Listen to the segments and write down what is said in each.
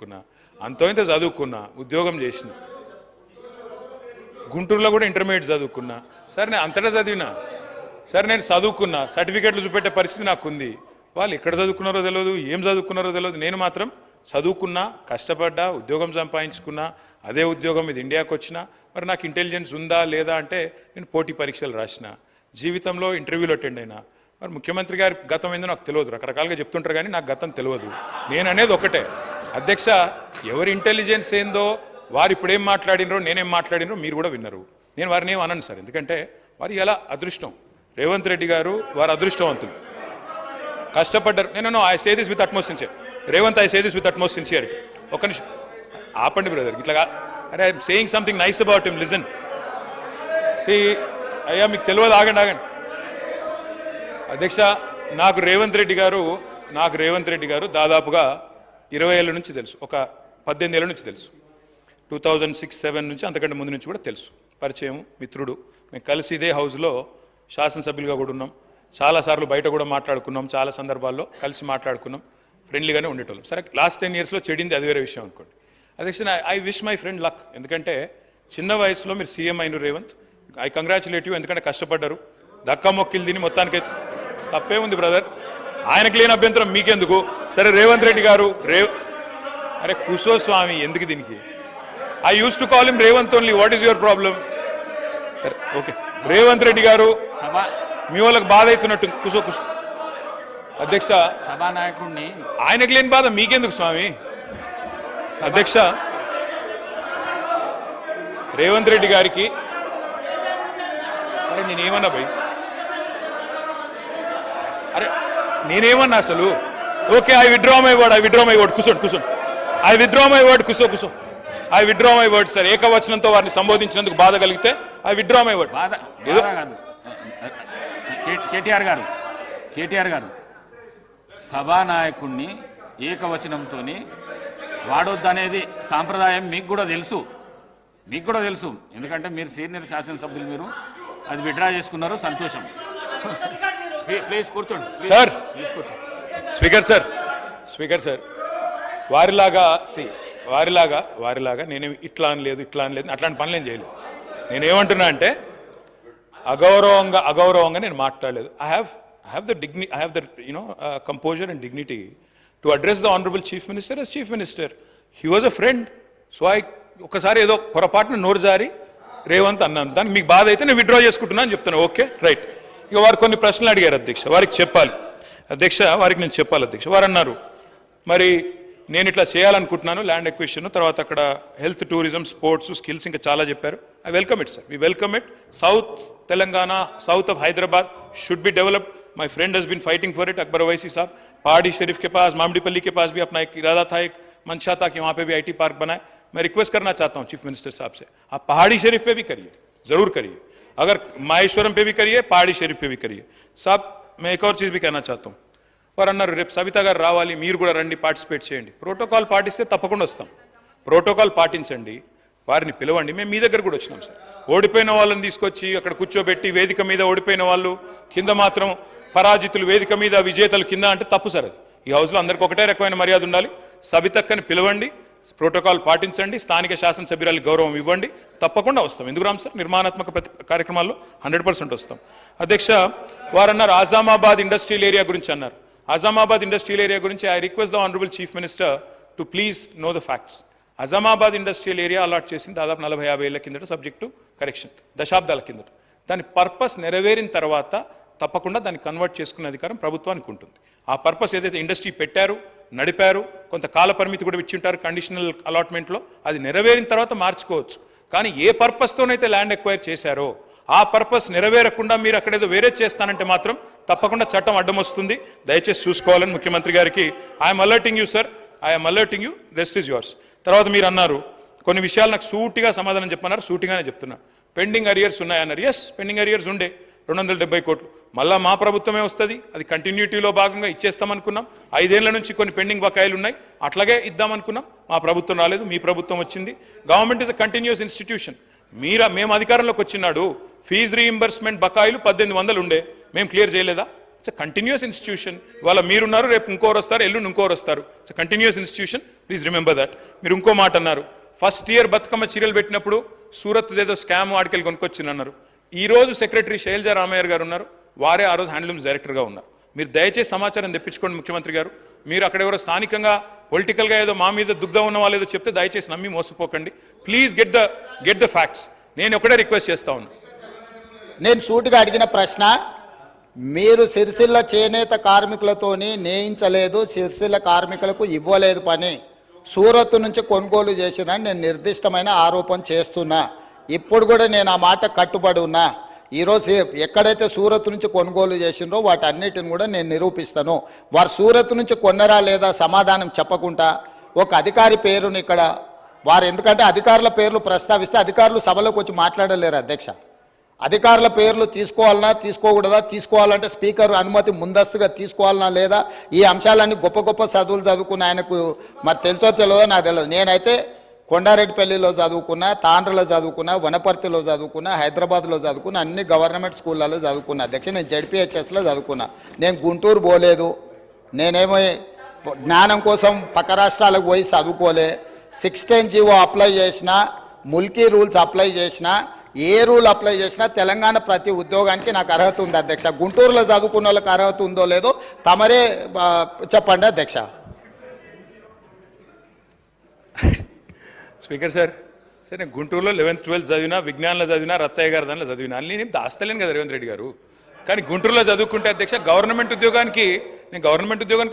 చదువుకున్నా, అంతో ఇంత చదువుకున్నా, ఉద్యోగం చేసిన, గుంటూరులో కూడా ఇంటర్మీడియట్ చదువుకున్నా. సరే నేను అంతటా చదివినా, సరే నేను చదువుకున్నా, సర్టిఫికెట్లు చూపెట్టే పరిస్థితి నాకు ఉంది. వాళ్ళు ఎక్కడ చదువుకున్నారో తెలియదు, ఏం చదువుకున్నారో తెలియదు. నేను మాత్రం చదువుకున్నా, కష్టపడ్డా, ఉద్యోగం సంపాదించుకున్నా, అదే ఉద్యోగం ఇది ఇండియాకి వచ్చినా. మరి నాకు ఇంటెలిజెన్స్ ఉందా లేదా అంటే నేను పోటీ పరీక్షలు రాసిన, జీవితంలో ఇంటర్వ్యూలు అటెండ్ అయినా. మరి ముఖ్యమంత్రి గారి గతం ఏందో నాకు తెలియదు, రకరకాలుగా చెప్తుంటారు కానీ నాకు గతం తెలియదు. నేను అనేది ఒకటే, అధ్యక్ష, ఎవరి ఇంటెలిజెన్స్ ఏందో వారు ఇప్పుడు ఏం మాట్లాడినరో నేనేం మాట్లాడినరో మీరు కూడా విన్నారు. నేను వారిని ఏం అనను సార్, ఎందుకంటే వారు ఎలా అదృష్టం. రేవంత్ రెడ్డి గారు వారు అదృష్టవంతులు, కష్టపడ్డారు. నేను I say this with utmost sincere. Revanth, I say this with utmost sincerity. ఒక్క నిమిషం ఆపండి బ్రదర్, ఇట్లా అరే I'm saying something nice about him, listen. See అయ్యా మీకు తెలియదు, ఆగండి ఆగండి. అధ్యక్ష, నాకు రేవంత్ రెడ్డి గారు దాదాపుగా 20 ఏళ్ళ నుంచి తెలుసు, ఒక 18 ఏళ్ళ నుంచి తెలుసు. 2006-07 నుంచి, అంతకంటే ముందు నుంచి కూడా తెలుసు, పరిచయం, మిత్రుడు. మేము కలిసి ఇదే హౌస్లో శాసనసభ్యులుగా కూడా ఉన్నాం, చాలాసార్లు బయట కూడా మాట్లాడుకున్నాం, చాలా సందర్భాల్లో కలిసి మాట్లాడుకున్నాం, ఫ్రెండ్లీగానే ఉండేటోళ్ళం. సరే లాస్ట్ 10 ఇయర్స్లో చెడింది అది వేరే విషయం అనుకోండి. అధ్యక్ష, I wish my friend luck, ఎందుకంటే చిన్న వయసులో మీరు సీఎం అయిన రేవంత్, ఐ కంగ్రాచులేట్ యూ, ఎందుకంటే కష్టపడ్డారు, దక్కా మొక్కిలు తిని మొత్తానికి తప్పే ఉంది బ్రదర్, ఆయనకు లేని అభ్యంతరం మీకెందుకు. సరే రేవంత్ రెడ్డి గారు, అరే కుసో స్వామి ఎందుకు దీనికి, I use to call him Revanth only, what is your problem. Okay, Revanth Reddy గారు మీ వాళ్ళకి బాధ అవుతున్నట్టు, కుసో. అధ్యక్ష, సభానాయకుడిని ఆయనకు లేని బాధ మీకెందుకు స్వామి. అధ్యక్ష, రేవంత్ రెడ్డి గారికి, అరే నేనేమన్నా భయ్, అరే నేనేమన్నా అసలు. Okay, I withdraw my word, కూర్చోండి, ఐ విత్డ్రా మై వర్డ్, కూర్చో, I withdraw my word sir. ఏకవచనంతో వారిని సంబోధించినందుకు బాధ కలిగితే I withdraw my word. KTR garu సభానాయకుడిని ఏకవచనంతో వాడొద్దనేది సాంప్రదాయం మీకు కూడా తెలుసు, ఎందుకంటే మీరు సీనియర్ శాసనసభ్యులు, మీరు అది విత్డ్రా చేసుకున్నారు, సంతోషం. ప్లీజ్ కూర్చోండి సార్. స్పీకర్ సార్, వారిలాగా నేనేమి ఇట్లా అనలేదు అట్లాంటి పనులు ఏం చేయలేదు. నేనేమంటున్నా అంటే అగౌరవంగా నేను మాట్లాడలేదు. I have the composure and dignity to address the honorable chief minister as chief minister. He was a friend. So ఒకసారి ఏదో పొరపాటున నోరు జారి రేవంత్ అన్నాను, దానికి మీకు బాధ అయితే నేను విత్డ్రా చేసుకుంటున్నా అని చెప్తాను. Okay right. ఇక వారు కొన్ని ప్రశ్నలు అడిగారు అధ్యక్ష, వారికి నేను చెప్పాలి అధ్యక్ష. వారు అన్నారు, మరి నేను ఇట్లా చేయాలనుకుంటున్నాను, ల్యాండ్ ఎక్విజిషన్, తర్వాత అక్కడ హెల్త్, టూరిజం, స్పోర్ట్స్, స్కిల్స్, ఇంకా చాలా చెప్పారు. I welcome it sir, we welcome it. South Telangana, south of Hyderabad should be developed. My friend has been fighting for it. Akbar Owaisi sahab, Pahadi शरीफ के पास, मामडीपल्ली के पास भी अपना एक इरादा था, एक मंशा था कि वहाँ पे भी IT पार्क बनाए. मैं रिक्वेस्ट करना चाहता हूँ चीफ मिनिस्टर साहब से, आप पहाड़ी शरीफ पे भी करिए, जरूर करिए. अगर माहेश्वरम पे भी करिए, पहाड़ी शरीफ पे भी करिए. साहब मैं एक और चीज़ भी कहना चाहता हूँ. వారు అన్నారు, రేపు సవిత గారు రావాలి, మీరు కూడా రండి, పార్టిసిపేట్ చేయండి. ప్రోటోకాల్ పాటిస్తే తప్పకుండా వస్తాం. ప్రోటోకాల్ పాటించండి, వారిని పిలవండి. మేము మీ దగ్గర కూడా వచ్చినాం సార్. ఓడిపోయిన వాళ్ళని తీసుకొచ్చి అక్కడ కూర్చోబెట్టి వేదిక మీద ఓడిపోయిన వాళ్ళు కింద మాత్రం పరాజితులు, వేదిక మీద విజేతలు కింద అంటే తప్పు సార్. అది ఈ హౌస్లో అందరికీ ఒకటే రకమైన మర్యాద ఉండాలి. సబితక్కని పిలవండి, ప్రోటోకాల్ పాటించండి, స్థానిక శాసనసభ్యురాలకు గౌరవం ఇవ్వండి, తప్పకుండా వస్తాం. ఎందుకు రామ్ సార్, నిర్మాణాత్మక కార్యక్రమాల్లో 100% వస్తాం. అధ్యక్ష, వారు అన్నారు ఆజామాబాద్ ఇండస్ట్రియల్ ఏరియా గురించి అన్నారు. ఆజామాబాద్ ఇండస్ట్రియల్ ఏరియా గురించి I request the honourable chief minister to please know the facts. Azamabad industrial area allot చేసింది దాదాపు 40-50 ఏళ్ల కిందట, సబ్జెక్టు కరెక్షన్, దశాబ్దాల కిందట. దాని పర్పస్ నెరవేరిన తర్వాత తప్పకుండా దాన్ని కన్వర్ట్ చేసుకునే అధికారం ప్రభుత్వానికి ఉంటుంది. ఆ పర్పస్ ఏదైతే ఇండస్ట్రీ పెట్టారు, నడిపారు, కొంత కాల పరిమితి కూడా ఇచ్చింటారు కండిషనల్ అలాట్మెంట్లో, అది నెరవేరిన తర్వాత మార్చుకోవచ్చు. కానీ ఏ పర్పస్తోనైతే ల్యాండ్ ఎక్వైర్ చేశారో ఆ పర్పస్ నెరవేరకుండా మీరు అక్కడేదో వేరే చేస్తానంటే మాత్రం తప్పకుండా చట్టం అడ్డం వస్తుంది. దయచేసి చూసుకోవాలని ముఖ్యమంత్రి గారికి I'm alerting you sir, I'm alerting you, rest is yours. తర్వాత మీరు అన్నారు కొన్ని విషయాలు నాకు సూటిగా సమాధానం చెప్పన్నారు, సూటిగానే చెప్తున్నా. పెండింగ్ అరియర్స్ ఉన్నాయన్నారు. ఎస్, పెండింగ్ అరియర్స్ ఉండే 270 కోట్లు, మళ్ళీ మా ప్రభుత్వమే వస్తుంది, అది కంటిన్యూటీలో భాగంగా ఇచ్చేస్తామనుకున్నాం. 5 ఏళ్ల నుంచి కొన్ని పెండింగ్ బకాయిలు ఉన్నాయి, అట్లాగే ఇద్దామనుకున్నాం. మా ప్రభుత్వం రాలేదు, మీ ప్రభుత్వం వచ్చింది. Government is a continuous institution. మేము అధికారంలోకి వచ్చినాడు ఫీజు రీయింబర్స్మెంట్ బకాయిలు 1800 ఉండే, మేము క్లియర్ చేయలేదా? It's continuous institution. ఇవాళ మీరున్నారు, రేపు ఇంకోరు వస్తారు, ఎల్లుండి ఇంకోరు వస్తారు. It's continuous institution. Please remember that. మీరు ఇంకో మాట అన్నారు, ఫస్ట్ ఇయర్ బతుకమ్మ చీరలు పెట్టినప్పుడు సూరత్ ఏదో స్కామ్ ఆడికెళ్ళి కొనుక్కొచ్చింది అన్నారు. ఈ రోజు సెక్రటరీ శైలజా రామయ్య గారు ఉన్నారు, వారే ఆ రోజు హ్యాండ్లూమ్స్ డైరెక్టర్గా ఉన్నారు. మీరు దయచేసి సమాచారం తెప్పించుకోండి ముఖ్యమంత్రి గారు. మీరు అక్కడ ఎవరో స్థానికంగా పొలిటికల్గా ఏదో మా మీద దుగ్ధం ఉన్న వాళ్ళు ఏదో చెప్తే దయచేసి నమ్మి మోసపోకండి. Please get the facts. నేను ఒకటే రిక్వెస్ట్ చేస్తా ఉన్నా. నేను సూటిగా అడిగిన ప్రశ్న, మీరు సిరిసిల్ల చేనేత కార్మికులతోని నేయించలేదు, సిరిసిల్ల కార్మికులకు ఇవ్వలేదు పని, సూరత్ నుంచి కొనుగోలు చేసినని నేను నిర్దిష్టమైన ఆరోపణ చేస్తున్నా. ఇప్పుడు కూడా నేను ఆ మాట కట్టుబడి ఉన్నా. ఈరోజు ఎక్కడైతే సూరత్ నుంచి కొనుగోలు చేసిండ్రో వాటన్నిటిని కూడా నేను నిరూపిస్తాను. వారు సూరత్ నుంచి కొన్నరా లేదా సమాధానం చెప్పకుండా ఒక అధికారి పేరుని ఇక్కడ వారు, ఎందుకంటే అధికారుల పేర్లు ప్రస్తావిస్తే అధికారులు సభలోకి వచ్చి మాట్లాడలేరు అధ్యక్ష. అధికారుల పేర్లు తీసుకోవాలన్నా తీసుకోకూడదా, తీసుకోవాలంటే స్పీకర్ అనుమతి ముందస్తుగా తీసుకోవాలన్నా లేదా, ఈ అంశాలన్నీ గొప్ప గొప్ప చదువులు చదువుకున్న ఆయనకు మరి తెలుసో తెలియదో నాకు తెలియదు. నేనైతే కొండారెడ్డిపల్లిలో చదువుకున్నా, తాండ్రలో చదువుకున్నా, వనపర్తిలో చదువుకున్నా, హైదరాబాద్లో చదువుకున్నా, అన్ని గవర్నమెంట్ స్కూళ్ళలో చదువుకున్నా అధ్యక్ష. నేను జడ్పీహెచ్ఎస్లో చదువుకున్నా. నేను గుంటూరు పోలేదు. నేనేమో జ్ఞానం కోసం పక్క రాష్ట్రాలకు పోయి చదువుకోలే. 16 జీవో అప్లై చేసినా, ముల్కీ రూల్స్ అప్లై చేసినా, ఏ రూల్ అప్లై చేసినా తెలంగాణ ప్రతి ఉద్యోగానికి నాకు అర్హత ఉంది అధ్యక్ష. గుంటూరులో చదువుకున్న వాళ్ళకి అర్హత ఉందో లేదో తమరే చెప్పండి అధ్యక్ష. స్పీకర్ సార్, నేను గుంటూరులో 11th 12th చదివినా, విజ్ఞానంలో చదివినా, రత్తయ్య గారి దానిలో చదివినా, అన్ని నేను దాస్తలేను కదా రేవంత్ రెడ్డి గారు. కానీ గుంటూరులో చదువుకుంటే అధ్యక్ష గవర్నమెంట్ ఉద్యోగానికి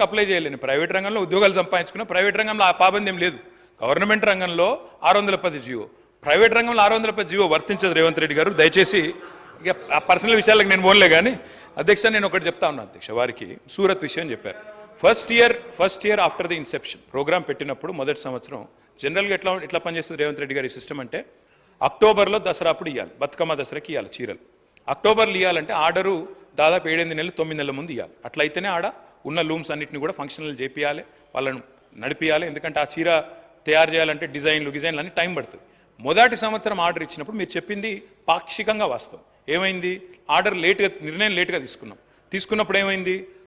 అప్లై చేయలేను. ప్రైవేట్ రంగంలో ఉద్యోగాలు సంపాదించుకున్నా. ప్రైవేట్ రంగంలో ఆ పాబంద్యం లేదు. గవర్నమెంట్ రంగంలో 610 జీవో, ప్రైవేట్ రంగంలో 610 జీవో వర్తించదు రేవంత్ రెడ్డి గారు. దయచేసి ఇక ఆ పర్సనల్ విషయాలకు నేను పోన్లే. కానీ అధ్యక్ష నేను ఒకటి చెప్తా ఉన్నా అధ్యక్ష, వారికి సూరత్ విషయం చెప్పారు. First year after the inception programme పెట్టినప్పుడు మొదటి సంవత్సరం జనరల్గా ఎట్లా పనిచేస్తుంది రేవంత్ రెడ్డి గారి సిస్టమ్ అంటే, అక్టోబర్లో దసరా అప్పుడు ఇవ్వాలి, బతుకమ్మ దసరాకి ఇవ్వాలి చీరలు. అక్టోబర్లో ఇవ్వాలంటే ఆర్డరు దాదాపు 7-8 నెలలు 9 నెలల ముందు ఇవ్వాలి. అట్లయితేనే ఆడ ఉన్న లూమ్స్ అన్నింటినీ కూడా ఫంక్షనల్ చేపియాలి, వాళ్ళను నడిపియాలి. ఎందుకంటే ఆ చీర తయారు చేయాలంటే డిజైన్లు అన్ని టైం పడుతుంది. మొదటి సంవత్సరం ఆర్డర్ ఇచ్చినప్పుడు మీరు చెప్పింది పాక్షికంగా వాస్తవం. ఏమైంది, ఆర్డర్ నిర్ణయం లేట్గా తీసుకున్నప్పుడు ఏమైంది,